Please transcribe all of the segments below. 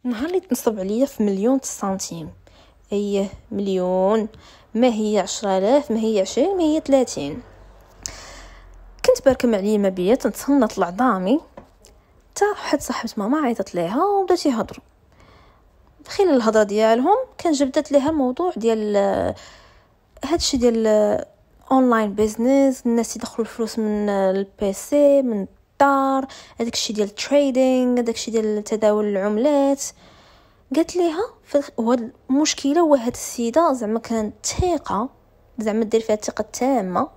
نهار اللي تنصب عليا في مليون سنتيم. ايه مليون، ما هي 10,000، ما هي 20، ما هي 30. كنت باركم عليا ما بيا تنتصنت العظامي تا واحد صاحبة ماما عيطت ليها وبدات يهضروا. خلال الهضره ديالهم كان جبدت ليها الموضوع ديال هادشي ديال اونلاين بيزنس، الناس يدخلوا الفلوس من البيسي من الدار، هذاك الشيء ديال التريدينغ، هذاك الشيء ديال تداول العملات. قالت ليها هو المشكله هو هاد السيده زعما كانت ثقه، زعما دير فيها الثقه التامه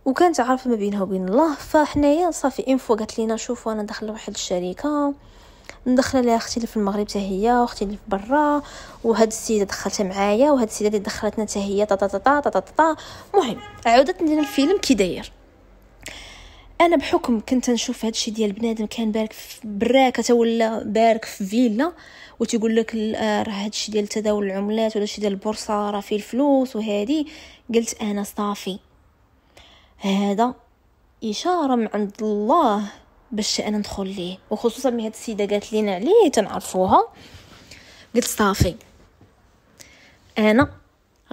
وكانت عارفه ما بينها وبين الله. فحنايا صافي انفو قالت لينا شوفوا انا داخله واحد الشركه ندخل لها اختي اللي في المغرب حتى هي واختي اللي في برا، وهاد السيده دخلتها معايا وهاد السيده اللي دخلتنا حتى هي طا طا طا طا طا طا. المهم عاودت لنا الفيلم كي داير. انا بحكم كنت نشوف هادشي ديال بنادم كان بارك في براكه ولا بارك في فيلا وتيقول لك راه هادشي ديال تداول العملات ولا شي ديال البورصه راه فيه الفلوس وهادي، قلت انا صافي هذا اشاره من عند الله باش انا ندخل ليه، وخصوصا من هاد السيده قالت لينا عليه تنعرفوها. قلت صافي انا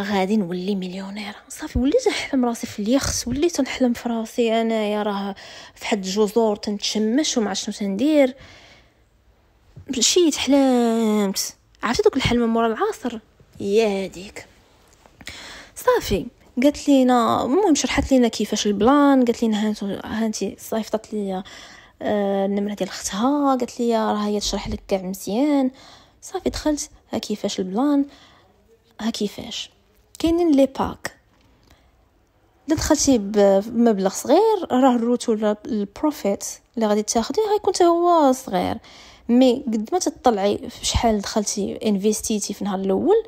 غادي نولي مليونير. صافي وليت نحلم راسي في اليخت، وليت نحلم في راسي انايا راه في حد الجزر تنتشمش وما عرفت شنو تندير. مشيت حلمت، عرفتي دوك الحلم مورا العصر يا هذيك. صافي قالت لينا المهم شرحت لينا كيفاش البلان، قالت لينا هانتي صيفطت لي النمره ديال اختها، قالت لي راه هي تشرح لك كاع مزيان. صافي دخلت ها كيفاش البلان، ها كيفاش كاينين لي باك. دخلتي بمبلغ صغير راه الروت ولا البروفيت اللي غادي تاخديه غيكون حتى هو صغير، مي قد ما تطلعي في شحال دخلتي انفيستيتي في النهار الاول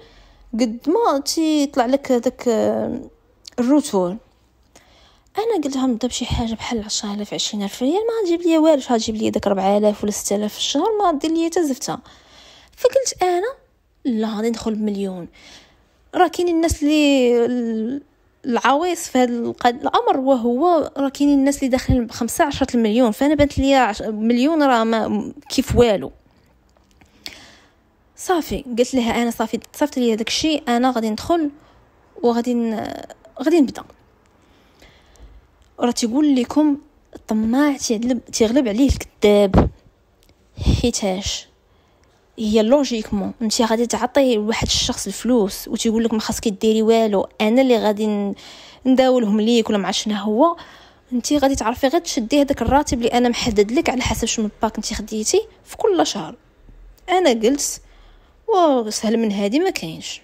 قد ما تيطلع لك داك الروتور. انا قلت لها نبدا بشي حاجه بحال 10,000 20,000 ريال ما غتجيب لي والو، شحال تجيب لي داك 4,000 ولا 6,000 في الشهر ما دير لي حتى زفتها. فقلت انا لا غادي ندخل بمليون. راه كاينين الناس اللي العويص في هذا الامر، وهو راه كاينين الناس اللي داخلين ب15 10 المليون، فانا بانت لي مليون راه ما كيف والو. صافي قلت لها انا صافي صفت لي هذاك الشيء، انا غادي ندخل وغادي غادي نبدا. راه تيقول لكم الطماع تيغلب عليه الكذاب، حيتاش هي لوجيكمون انت غادي تعطي لواحد الشخص الفلوس وتيقول لك ما خاصك ديري والو، انا اللي غادي نداولهم ليك ولا مع شنو هو، انت غادي تعرفي غير تشدي هذاك الراتب اللي انا محدد لك على حسب شنو الباك انت خديتي في كل شهر. انا قلت سهل من هذه ما كاينش.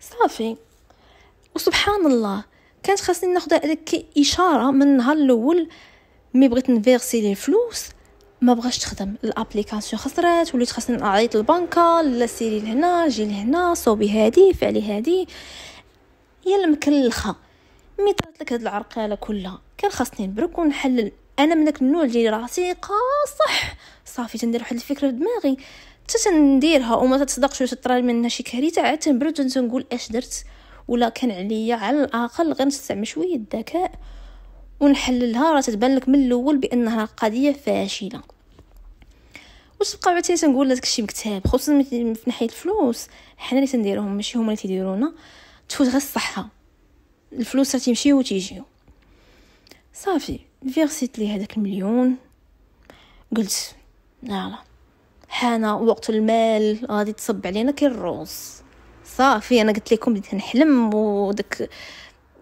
صافي وسبحان الله كانت خاصني ناخذ هذيك اشاره من النهار الاول. مي بغيت نفيرسي لي الفلوس ما بغاش تخدم الابليكاسيون، خسرات وليت خاصني نعيط للبنكه لا سيري لهنا جي لهنا صوبي هادي فعلي هادي يا المكلخه. مي طرات لك هاد العرقاله كلها كان خاصني نبرك ونحلل. انا من داك النوع اللي راسي قاصح صافي تندير واحد الفكره في دماغي تنديرها وما تصدقش واش طرا منها شي كارثه عاد تنبرد تنقول اش درت، ولا كان عليا على الاقل غير نستعمل شويه الذكاء ونحللها. راه تتبان لك من الاول بانها قضيه فاشله. واش تبقى عاد تنقول لك داكشي مكتاب، خصوصا في ناحيه الفلوس حنا اللي تنديرهم ماشي هما اللي تيديرونا. تفوت غير الصحه، الفلوس راه تيمشيو وتيجيو. صافي فيرسيت لي هذاك المليون، قلت لا حان وقت المال غادي تصب علينا كي الروز. صافي انا قلت لكم بديت نحلم وداك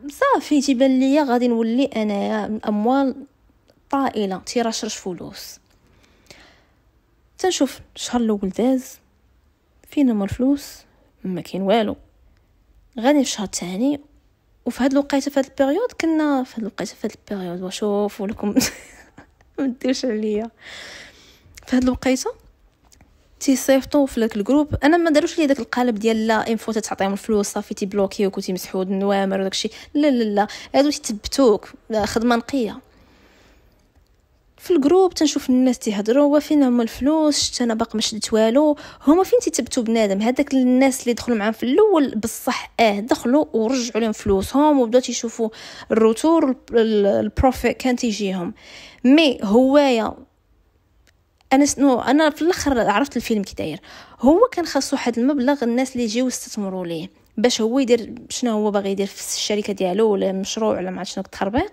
صافي تيبان ليا غادي نولي انا اموال طائله تيرشرش فلوس. تنشوف الشهر الاول داز فين هما الفلوس ما كاين والو. غادي في الشهر الثاني وفي هاد الوقيته في هاد البيريود كنا في هاد الوقيته في هاد البيريود وشوفوا لكم ما ديرش عليا في هاد الوقيته تيصيفطوا في داك الجروب. انا ما داروش لي داك القالب ديال لا انفو تعطيهم الفلوس صافي تيبلوكيوك وتيمسحوا النوامر وداك الشيء، لا لا لا هادو تيثبتوك خدمه نقيه. في الجروب تنشوف الناس تيهضروا وفين هما الفلوس، انا باقي ما شدت والو. هما فين تيثبتوا بنادم هذاك الناس اللي دخلوا معاهم في الاول بصح دخلوا ورجعوا لهم فلوسهم وبداو تيشوفوا الروتور البروفيت كان تيجيهم. مي هوايا انا في الاخر عرفت الفيلم كي داير. هو كان خاصو واحد المبلغ الناس اللي يجيو يستثمروا ليه باش هو يدير شنو هو باغي يدير في الشركه ديالو ولا مشروع ولا ما عرفت شنو التخربيق.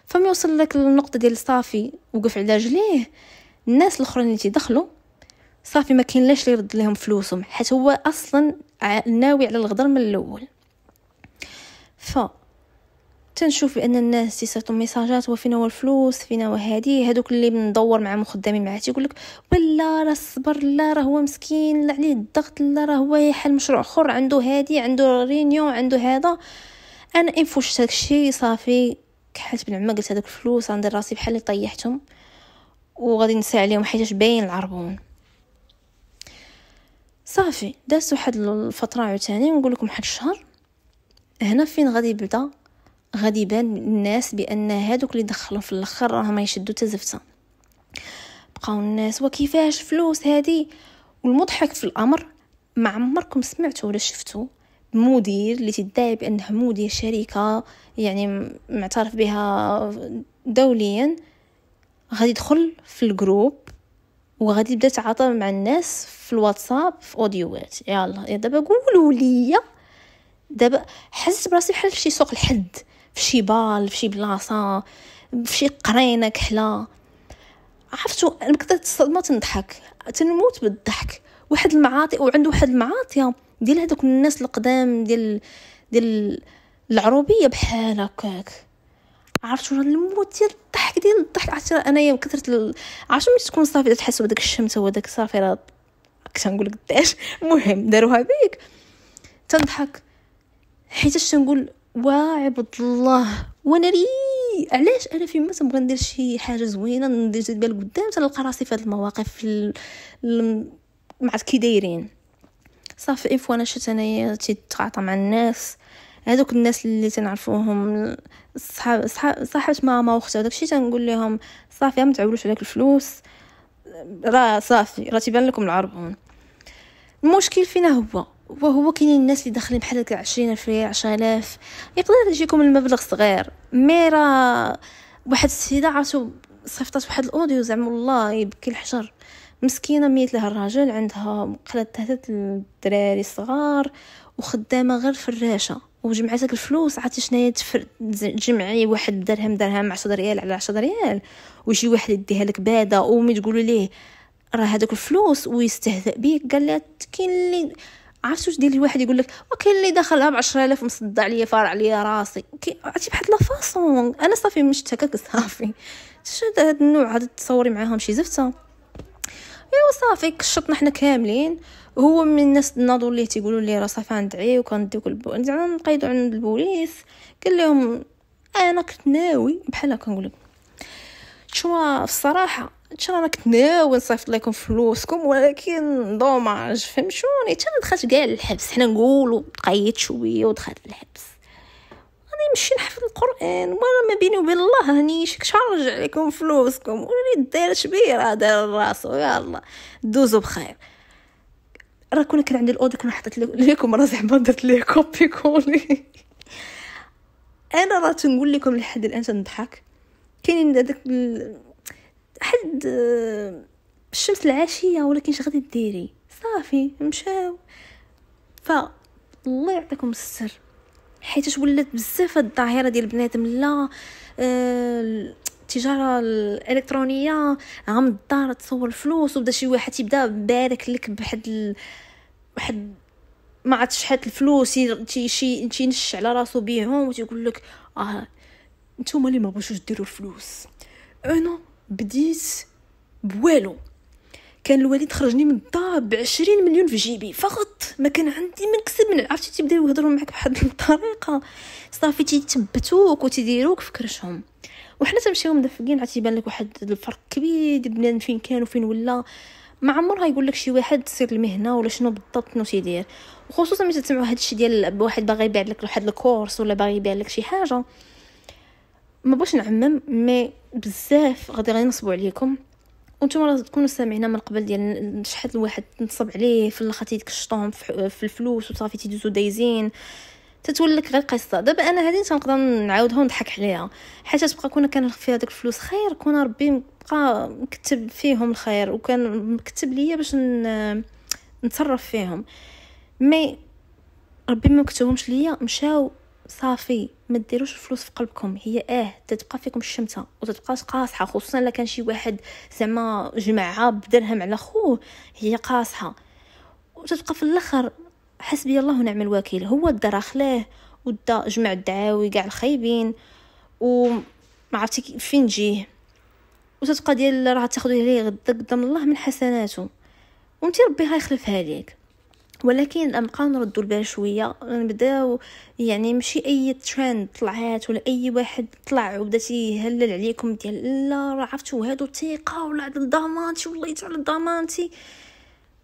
فما يوصل لك النقطه ديال صافي وقف على رجليه، الناس الاخرين اللي تيدخلوا صافي ما كاين لاش يرد لهم فلوسهم، حيت هو اصلا ناوي على الغدر من الاول. تنشوف بان الناس تيصيفطوا ميساجات وفينا هو الفلوس فينا وهادي، هذوك اللي مندور معهم خدامين معاه تيقول لك ولا راه الصبر، لا راه هو مسكين، لا عليه الضغط، لا راه هو يحل مشروع اخر، عنده هادي، عنده رينيون، عنده هذا. انا انفوش داكشي صافي كحلت بالعمى، قلت هذوك الفلوس غندير راسي بحال اللي طيحتهم وغادي نسى عليهم حيتاش باين العربون. صافي دازت واحد الفتره عاوتاني، نقول لكم واحد الشهر هنا فين غادي يبان الناس بان هادوك اللي دخلوا في الاخر راهم يشدوا تزفته. بقاو الناس وكيفاش فلوس هادي. والمضحك في الامر ما عمركم سمعتوا ولا شفتوا مدير اللي تدعي بانه مدير شركه يعني معترف بها دوليا غادي يدخل في الجروب وغادي يبدا يتعاطى مع الناس في الواتساب في اوديوات. يلا دابا قولوا لي، دابا حسيت براسي بحال في شي سوق الحد، في شي بال، في شي بلاصه، في شي قرينه كحله. عرفتوا انا كنت الصدمه تنضحك تنموت بالضحك. واحد المعاطي وعنده واحد المعاطيه ديال هذوك الناس القدام ديال العروبيه بحال هكاك. عرفتوا الموت ديال الضحك عرفتي انايا كثرت عرفتوا ملي تكون صافي تحسوا بداك الشمس هو داك صافي راه كنقول لك قداش المهم داروها بيك تنضحك حيت تنقول وعبد الله وانا علاش انا فيما تنبغي ندير شي حاجه زوينه ندير زيد بال قدام تلقى راسي في هذه المواقف مع كي دايرين. صافي انا شفت انايا تتعاطى مع الناس هذوك الناس اللي تنعرفوهم صاحبت ماما واختها وداكشي تنقول لهم صافي ما تعولوش عليك الفلوس راه صافي راه تيبان لكم العربون. المشكل فينا هو كاينين الناس اللي داخلين بحال هكا 20,000 ريال 10,000 يقدر يجيكم المبلغ صغير. ميرا واحد السيده عرفتو صيفطات واحد الاوديو زعما والله يبكي الحجر، مسكينه ميت لها الراجل، عندها قلت 3 الدراري الصغار وخدامه غير فراشه وجمعت لك الفلوس. عرفتي شناهي تجمعي واحد درهم 10 ريال على 10 ريال ويجي واحد يديها لك باده ومي تقولوا ليه راه هذوك الفلوس ويستهزئ بيك. قال لها كاين اللي عرفتوا ديال الواحد يقول لك وكاين اللي دخلها ب 10,000 مصدع عليا فارع عليا راسي. عرفتي بحال لا فاصون. انا صافي مشت هكاك صافي شاد هذا النوع هذا تصوري معاهم شي زفته. ايوا صافي كشطنا حنا كاملين. هو من الناس ناضوا ليه تيقولوا لي راه صافي ندعي وكنديوك زعما نقيدوا عند البوليس. قال لهم انا كنت ناوي بحال هكا نقول لك شوا في الصراحه انا كنت ناوي نصيفط لكم فلوسكم ولكن دوماج فهمتوني دخلت كاع للحبس. حنا نقولوا قيت شويه ودخلت للحبس. انا نمشي نحفظ القران وانا ما بيني وبين الله هني شارج عليكم فلوسكم ولي داير شبيره داير راسو يلا دوزو بخير. راه كان عندي الاوديو كنا حطيت لكم راه زعما درت ليه كوبي كولي. انا راه تنقول لكم لحد الان تنضحك. كاينين هذاك حد الشمس العاشيه ولكن اش غادي ديري صافي مشاو. الله يعطيكم السر حيت ولات بزاف الظاهره ديال بنادم لا التجاره الالكترونيه عم الدار تصور الفلوس وبدا شي واحد يبدا بارك لك بواحد ما عرفتش شحال الفلوس تينش على راسو بيهم وتيقول لك نتوما اللي ما بغيتوش ديروا الفلوس. انا بديت بوالو، كان الوالد خرجني من الدار ب20 مليون في جيبي فقط، ما كان عندي ما نكسب من عرفتي تيبداو يهضروا معك بواحد الطريقه صافي تيتبتوك وتيديروك في كرشهم. وحنا تمشيو مدفقين عاد تيبان لك واحد الفرق كبير بنادم فين كان وفين ولا. ما عمرها يقول لك شي واحد تصير المهنه ولا شنو بالضبط شنو تيدير، وخصوصا ملي تسمعوا هذا الشيء ديال واحد باغي يبيع لك واحد الكورس ولا باغي يبيع لك شي حاجه. ما باش نعمم مي بزاف غادي ينصبوا عليكم وانتم راه تكونوا سامعين من قبل ديال شحال الواحد تنصب عليه في الاخر تيكشطهم في الفلوس وصافي تيدوزو دايزين. تتولك غير قصه. دابا انا هذه تنقدر نعاودها ونضحك عليها، حتى تبقى كنا كنخفي هذاك الفلوس خير، كون ربي بقى مكتب فيهم الخير وكان مكتب ليا باش نتصرف فيهم. مي ربي ما كتبهمش ليا، مشاو صافي. ما ديروش الفلوس في قلبكم، هي تتبقى فيكم الشمته وتتبقى قاصحه، خصوصا الا كان شي واحد زعما جمعها بدرهم على خوه، هي قاصحه وتتبقى في الاخر حسبي الله ونعم الوكيل. هو دا خلاه ودا جمع الدعاوي كاع الخايبين وما عرفتي فين جيه، وتتبقى ديال راه تاخذوا عليه غدا قدام الله من حسناته وانت ربي غيخلفها ليك. ولكن نبقاو نردوا البال شويه، نبداو يعني ماشي اي ترند طلعات ولا اي واحد طلع وبدا يهلل عليكم ديال لا راه عرفتوا هادو ثقه ولا هذا الضمانتي والله على الضمانتي،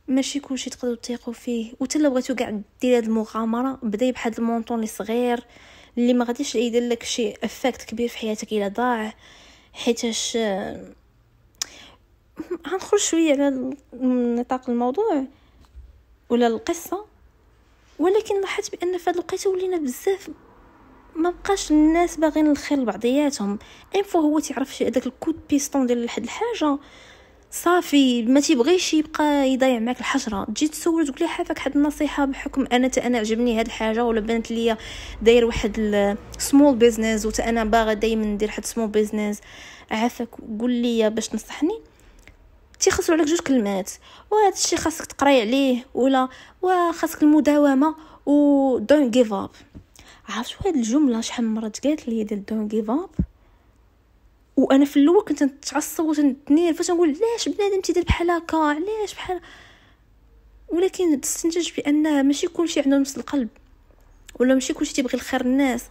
ماشي كلشي تقدروا تثيقوا فيه. وتلا بغيتو كاع دير هاد المغامره بداي بحال المونطون اللي صغير اللي ما غاديش يدير لك شي افكت كبير في حياتك الا ضاع. حيتاش غنخرج شويه على نطاق الموضوع ولا القصه، ولكن لاحظت بان في هذا الوقيته ولينا بزاف ما بقاش الناس باغين الخير لبعضياتهم. انفو هو تعرف شي هذاك الكود بيستون ديال لحد الحاجه صافي ما تيبغيش يبقى يضيع معك الحجره. تجي تسول تقول لي حافك حد النصيحه بحكم انا عجبني هاد الحاجه ولا بنت ليا داير واحد سمول بيزنس انا باغا دائما ندير واحد سمول بيزنس، عافاك قول لي باش تنصحني. تيخسروا عليك جوج كلمات، وهذا الشيء خاصك تقراي عليه ولا وخاصك المداومه و دونت جيف اب. عرفتوا هاد الجمله شحال من مره قالت لي ديال دونت جيف اب، وانا في الاول كنت نتعصب وتنير نقول علاش بنادم تيدير بحال هكا علاش بحال، ولكن تستنتج بان ماشي كلشي عنده نفس القلب ولا ماشي كلشي تيبغي الخير الناس.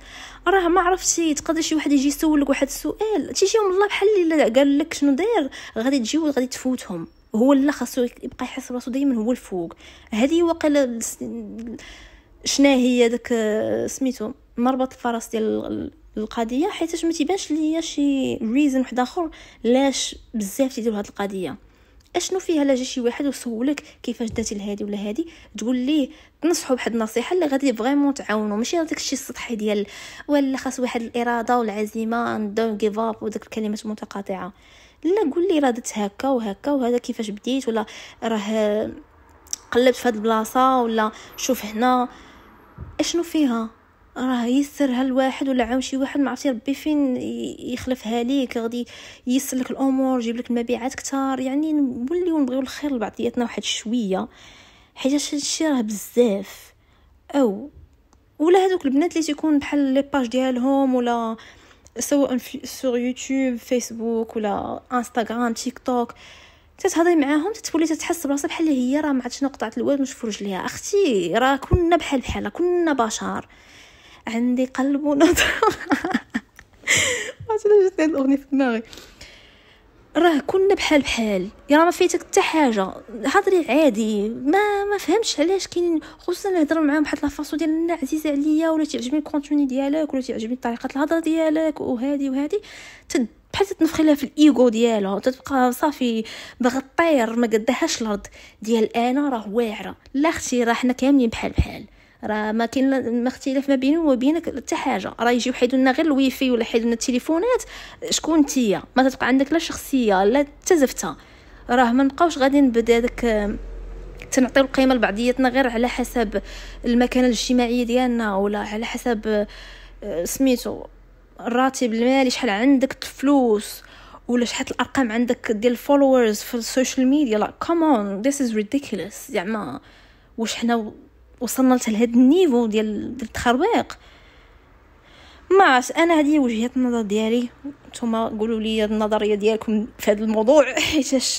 راه ما عرفتي تقدر شي واحد يجي يسولك واحد السؤال تيجيهم الله بحال اللي قال لك شنو داير غادي تجي وغادي تفوتهم، هو لا خاصو يبقى يحس راسو دائما هو الفوق. هذه واقيلا شنا هي داك سميتو مربط الفرس ديال القضيه، حيتاش ما تيبانش ليا شي ريزن واحد اخر لاش بزاف تيديروا هذه القضيه. اشنو فيها لا جا شي واحد وسولك كيفاش درتي لهادي ولا هادي تقول ليه تنصحوا بواحد النصيحه اللي غادي فريمون تعاونوا، ماشي داك الشيء السطحي ديال ولا خاص واحد الاراده والعزيمه دون جيف اب وداك الكلمات المتقاطعه. لا قول لي راه درت هكا وهكا وهذا كيفاش بديت، ولا راه قلبت في هاد البلاصه، ولا شوف هنا اشنو فيها راه يسرها الواحد ولا عاون شي واحد ما عرفتي ربي فين يخلفها ليك غادي ييسر لك الامور يجيب لك المبيعات كتار. يعني نوليو نبغيو الخير لبعضياتنا واحد شويه، حيت هادشي راه بزاف. او ولا هذوك البنات اللي تيكون بحال لي باج ديالهم ولا سواء سور يوتيوب فيسبوك ولا انستغرام تيك توك تتهضري معاهم تتولي تتحس براسها بحال هي راه ما عرفتش قطعه الواد ونشوف رجليها. اختي راه كنا بحال كنا بشر، عندي قلب ونظر ما جاتني الاغنيه في دماغي. راه كنا بحال يا ما فيتك حتى حاجه، هضري عادي. ما فهمتش علاش كاينين خصوصا نهضر معاهم بواحد لافاصو ديال عزيزه عليا ولا تعجبني الكونتوني ديالك ولا تعجبني طريقه الهضره ديالك وهذه بحال تنفخي لها في الايغو ديالها تتبقى صافي باغا طير ما قدهاش الارض ديال انا راه واعره. لا اختي راه حنا كاملين بحال راه ما كاين ما اختلاف ما بيني وبينك حتى حاجه. راه يجيو يحيدوا لنا غير الويفي ولا يحيدوا لنا التليفونات، شكون نتيا ما تبقى عندك لا شخصيه لا تزفته. راه ما نبقاوش غادي نبدا داك تنعطيو القيمه لبعضياتنا غير على حسب المكانه الاجتماعيه ديالنا ولا على حسب سميتو الراتب المالي شحال عندك فلوس ولا شحال الارقام عندك ديال الفولورز في السوشيال ميديا. لا كومون ذس از ريديكولوس. زعما واش حنا وصلنا لهذا النيفو ديال التخربيق؟ ما عرفت انا هذه وجهه النظر ديالي، نتوما قولوا لي النظريه ديالكم في هذا الموضوع. حيتاش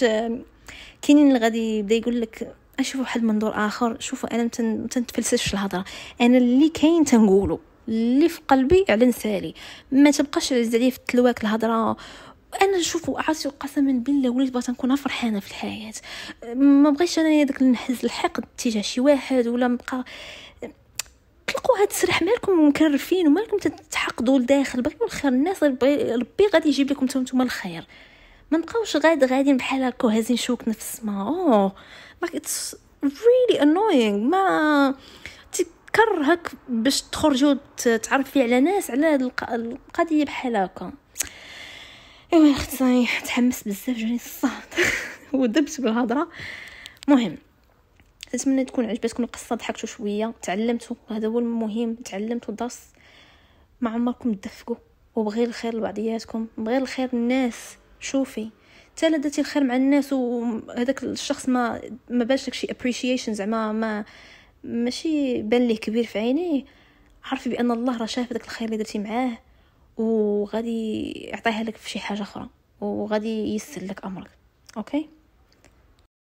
كاينين اللي غادي يبدا يقول لك اشوفوا واحد المنظور اخر. شوفوا انا تنتفلسفش الهضره، انا اللي كاين تنقوله اللي في قلبي على نسالي، ما تبقاش على في التلواك الهضره. انا نشوفوا عرفتي قسما بالله وليت بغيت نكون فرحانه في الحياه، ما بغيتش انا داك نحز الحقد تجاه شي واحد ولا نبقى تلقوا هاد السرح مالكم مكرفين ومالكم تتحقدوا لداخل. بغيو الخير الناس ربي غادي يجيب لكم نتوما الخير. ما نبقاوش غاديين بحال هكا هازين شوك نفس ما like it's really annoying. ما فكر هك باش تخرجوا تعرفي على ناس على هاد القضيه بحال هكا. ايوا اختي تحمست بزاف جاني الصهد ودبت بالهضره. مهم نتمنى تكون عجبتكم القصه، ضحكتوا شويه، تعلمتوا، هذا هو المهم، تعلمتوا درس. ما عمركم تدفقوا، وبغي الخير لبعضياتكم، بغي الخير للناس. شوفي حتى لا درتي الخير مع الناس وهذاك الشخص ما باش لك شي appreciation، زعما ماشي بان ليه كبير في عينيه، عرفي بان الله راه شاف داك الخير اللي درتي معاه وغادي يعطيها لك في شي حاجه اخرى، وغادي ييسر لك امرك. اوكي